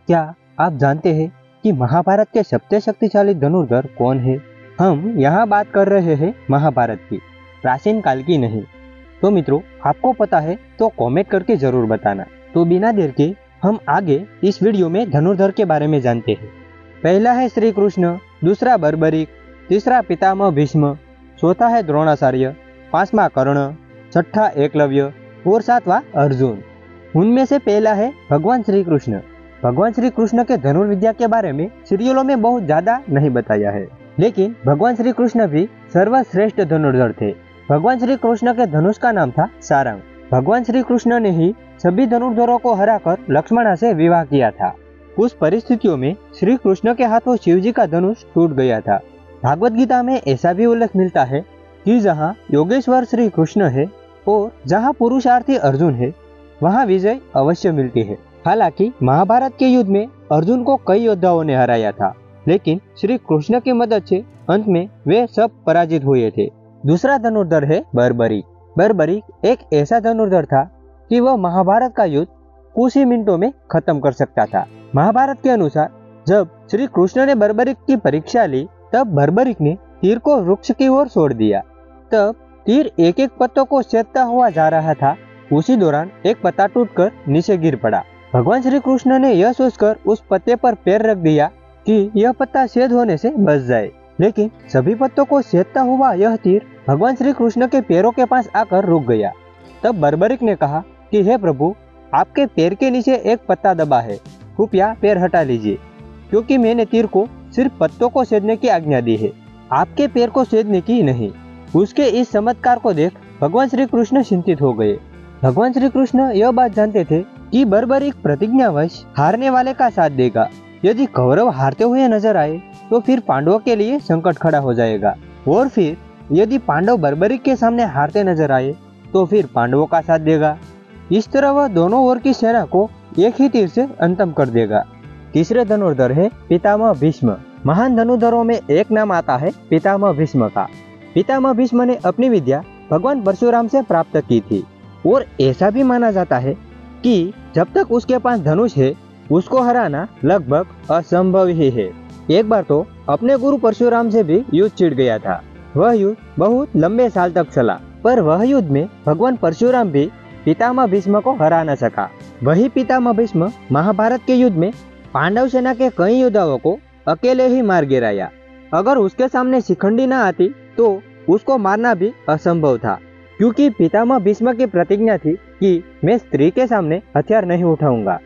क्या आप जानते हैं कि महाभारत के सबसे शक्तिशाली धनुर्धर कौन है? हम यहाँ बात कर रहे हैं महाभारत की, प्राचीन काल की नहीं। तो मित्रों, आपको पता है तो कमेंट करके जरूर बताना। तो बिना देर के हम आगे इस वीडियो में धनुर्धर के बारे में जानते हैं। पहला है श्री कृष्ण, दूसरा बर्बरीक, तीसरा पितामह भीष्म, चौथा है द्रोणाचार्य, पांचवा कर्ण, छठा एकलव्य और सातवां अर्जुन। उनमें से पहला है भगवान श्री कृष्ण। भगवान श्री कृष्ण के धनुर्विद्या के बारे में सीरियलों में बहुत ज्यादा नहीं बताया है, लेकिन भगवान श्री कृष्ण भी सर्वश्रेष्ठ धनुर्धर थे। भगवान श्री कृष्ण के धनुष का नाम था सारंग। भगवान श्री कृष्ण ने ही सभी धनुर्धरों को हराकर लक्ष्मणा से विवाह किया था। उस परिस्थितियों में श्री कृष्ण के हाथों शिवजी का धनुष टूट गया था। भागवत गीता में ऐसा भी उल्लेख मिलता है कि जहाँ योगेश्वर श्री कृष्ण है और जहाँ पुरुषार्थी अर्जुन है, वहाँ विजय अवश्य मिलती है। हालांकि महाभारत के युद्ध में अर्जुन को कई योद्धाओं ने हराया था, लेकिन श्री कृष्ण की मदद से अंत में वे सब पराजित हुए थे। दूसरा धनुर्धर है बर्बरीक। बर्बरीक एक ऐसा धनुर्धर था कि वह महाभारत का युद्ध कुछ ही मिनटों में खत्म कर सकता था। महाभारत के अनुसार जब श्री कृष्ण ने बर्बरीक की परीक्षा ली, तब बर्बरीक ने तीर को वृक्ष की ओर छोड़ दिया। तब तीर एक एक पत्तों को छेदता हुआ जा रहा था। उसी दौरान एक पत्ता टूटकर नीचे गिर पड़ा। भगवान श्री कृष्ण ने यह सोचकर उस पत्ते पर पैर रख दिया कि यह पत्ता छेद होने से बच जाए, लेकिन सभी पत्तों को छेदता हुआ यह तीर भगवान श्री कृष्ण के पैरों के पास आकर रुक गया। तब बर्बरीक ने कहा कि हे प्रभु, आपके पैर के नीचे एक पत्ता दबा है, कृपया पैर हटा लीजिए, क्योंकि मैंने तीर को सिर्फ पत्तों को छेदने की आज्ञा दी है, आपके पैर को छेदने की नहीं। उसके इस चमत्कार को देख भगवान श्री कृष्ण चिंतित हो गए। भगवान श्री कृष्ण यह बात जानते थे कि बर्बरीक प्रतिज्ञावश हारने वाले का साथ देगा। यदि कौरव हारते हुए नजर आए तो फिर पांडवों के लिए संकट खड़ा हो जाएगा, और फिर यदि पांडव बर्बरीक के सामने हारते नजर आए तो फिर पांडवों का साथ देगा। इस तरह वह दोनों ओर की सेना को एक ही तीर से अंतम कर देगा। तीसरे धनुर्धर है पितामह भीष्म। महान धनुर्धरों में एक नाम आता है पितामह भीष्म का। पितामह भीष्म ने अपनी विद्या भगवान परशुराम से प्राप्त की थी, और ऐसा भी माना जाता है कि जब तक उसके पास धनुष है, उसको हराना लगभग असंभव ही है। एक बार तो अपने गुरु परशुराम से भी युद्ध छिड़ गया था। वह युद्ध बहुत लंबे साल तक चला, पर वह युद्ध में भगवान परशुराम भी पितामह भीष्म को हरा न सका। वही पितामह भीष्म महाभारत के युद्ध में पांडव सेना के कई योद्धाओं को अकेले ही मार गिराया। अगर उसके सामने शिखंडी न आती तो उसको मारना भी असंभव था, क्योंकि पितामह भीष्म की प्रतिज्ञा थी कि मैं स्त्री के सामने हथियार नहीं उठाऊंगा।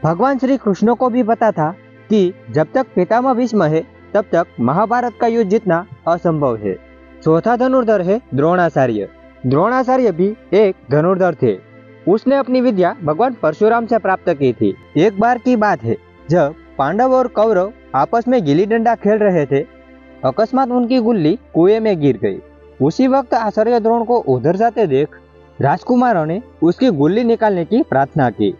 भगवान श्री कृष्ण को भी पता था कि जब तक पितामह भीष्म है, तब तक महाभारत का युद्ध जीतना असंभव है। चौथा धनुर्धर है द्रोणाचार्य। द्रोणाचार्य भी एक धनुर्धर थे। उसने अपनी विद्या भगवान परशुराम से प्राप्त की थी। एक बार की बात है, जब पांडव और कौरव आपस में गिल्ली डंडा खेल रहे थे, अकस्मात उनकी गुल्ली कुएं में गिर गई। उसी वक्त आचार्य द्रोण को उधर जाते देख राजकुमारों ने उसकी गुल्ली निकालने की प्रार्थना की।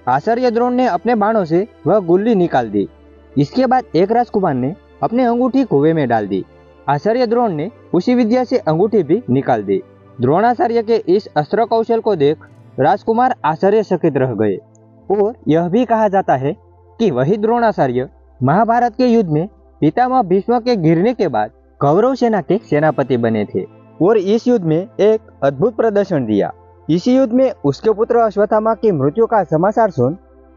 आचार्य द्रोण ने अपने बाणों से वह गुल्ली निकाल दी। इसके बाद एक राजकुमार ने अपनी अंगूठी कुएं में डाल दी। आचार्य द्रोण ने उसी विद्या से अंगूठी भी निकाल दी। द्रोणाचार्य के इस अस्त्र कौशल को देख राजकुमार आश्चर्यचकित रह गए, और यह भी कहा जाता है कि वही द्रोणाचार्य महाभारत के युद्ध में पितामह भीष्म के गिरने के बाद कौरव सेना के सेनापति बने थे, और इस युद्ध में एक अद्भुत प्रदर्शन दिया। इसी युद्ध में उसके पुत्र अश्वत्थामा की मृत्यु का समाचार सुन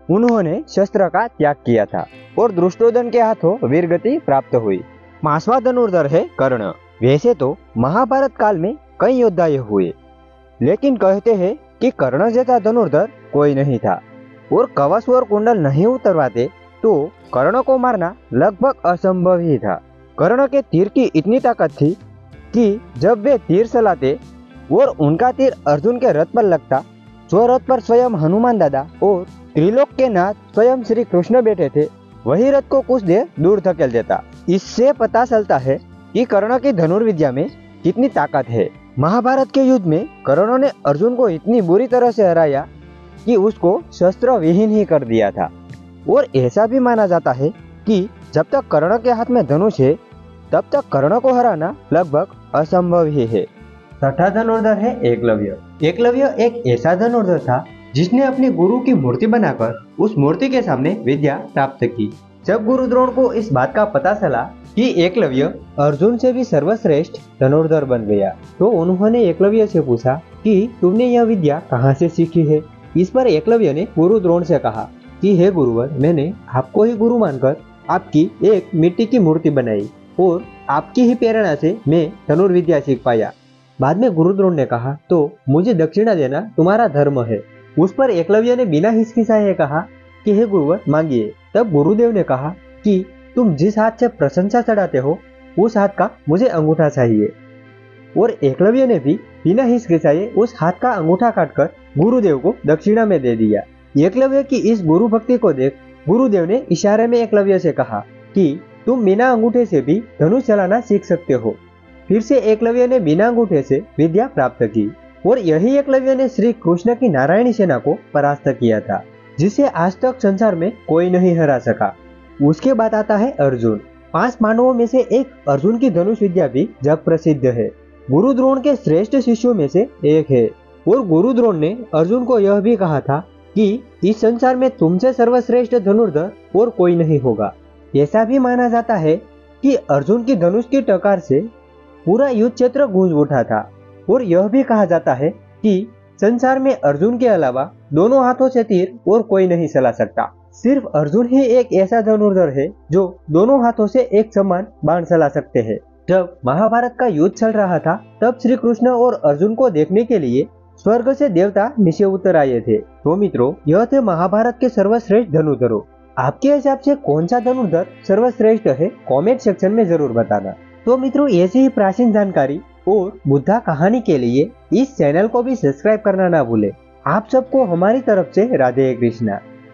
उन्होंने शस्त्र का त्याग किया था, और दुष्योधन के हाथों वीरगति प्राप्त हुई। पांचवा धनुर्धर है कर्ण। वैसे तो महाभारत काल में कई योद्धा हुए, लेकिन कहते हैं कि कर्ण जैसा धनुर्धर कोई नहीं था, और कवच और कुंडल नहीं उतरवाते तो कर्ण को मारना लगभग असंभव ही था। कर्ण के तीर की इतनी ताकत थी कि जब वे तीर चलाते और उनका तीर अर्जुन के रथ पर लगता, जो रथ पर स्वयं हनुमान दादा और त्रिलोक के नाथ स्वयं श्री कृष्ण बैठे थे, वही रथ को कुछ देर दूर धकेल देता। इससे पता चलता है कि कर्ण की धनुर्विद्या में कितनी ताकत है। महाभारत के युद्ध में कर्ण ने अर्जुन को इतनी बुरी तरह से हराया कि उसको शस्त्र विहीन ही कर दिया था, और ऐसा भी माना जाता है कि जब तक कर्ण के हाथ में धनुष है, तब तक कर्ण को हराना लगभग असंभव ही है। छठा धनुर्धर है एकलव्य। एकलव्य एक ऐसा धनुर्धर था जिसने अपने गुरु की मूर्ति बनाकर उस मूर्ति के सामने विद्या प्राप्त की। जब गुरु द्रोण को इस बात का पता चला कि एकलव्य अर्जुन से भी सर्वश्रेष्ठ धनुर्धर बन गया, तो उन्होंने एकलव्य से पूछा कि तुमने यह विद्या कहाँ से सीखी है। इस पर एकलव्य ने गुरु द्रोण से कहा कि हे गुरुवर, मैंने आपको ही गुरु मानकर आपकी एक मिट्टी की मूर्ति बनाई और आपकी ही प्रेरणा से मैं धनुर्विद्या सीख पाया। बाद में गुरु द्रोण ने कहा, तो मुझे दक्षिणा देना तुम्हारा धर्म है। उस पर एकलव्य ने बिना हिचकिचाए कहा कि हे गुरुवर, मांगिए। तब गुरुदेव ने कहा कि तुम जिस हाथ से प्रशंसा चढ़ाते हो उस हाथ का मुझे अंगूठा चाहिए। और एकलव्य ने भी बिना हिचकिचाए उस हाथ का अंगूठा काटकर गुरुदेव को दक्षिणा में दे दिया। एकलव्य की इस गुरु भक्ति को देख गुरुदेव ने इशारे में एकलव्य से कहा कि तुम बिना अंगूठे से भी धनुष चलाना सीख सकते हो। फिर से एकलव्य ने बिना अंगूठे से विद्या प्राप्त की और यही एकलव्य ने श्री कृष्ण की नारायणी सेना को परास्त किया था, जिसे आज तक संसार में कोई नहीं हरा सका। उसके बाद आता है अर्जुन। 5 पांडवों में से एक अर्जुन की धनुष विद्या भी जग प्रसिद्ध है। गुरु द्रोण के श्रेष्ठ शिष्यों में से एक है और गुरु द्रोण ने अर्जुन को यह भी कहा था कि इस संसार में तुमसे सर्वश्रेष्ठ धनुर्धर और कोई नहीं होगा। ऐसा भी माना जाता है कि अर्जुन की धनुष की टकार से पूरा युद्ध क्षेत्र गूंज उठा था और यह भी कहा जाता है कि संसार में अर्जुन के अलावा दोनों हाथों से तीर और कोई नहीं चला सकता। सिर्फ अर्जुन ही एक ऐसा धनुर्धर है जो दोनों हाथों से एक समान बाण चला सकते हैं। जब महाभारत का युद्ध चल रहा था तब श्री कृष्ण और अर्जुन को देखने के लिए स्वर्ग से देवता नीचे उतर आए थे। तो मित्रों, यह थे महाभारत के सर्वश्रेष्ठ धनुर्धरों। आपके हिसाब से कौन सा धनुर्धर सर्वश्रेष्ठ है, कमेंट सेक्शन में जरूर बताना। तो मित्रों, ऐसी ही प्राचीन जानकारी और बुद्धा कहानी के लिए इस चैनल को भी सब्सक्राइब करना ना भूले। आप सबको हमारी तरफ से राधे कृष्णा।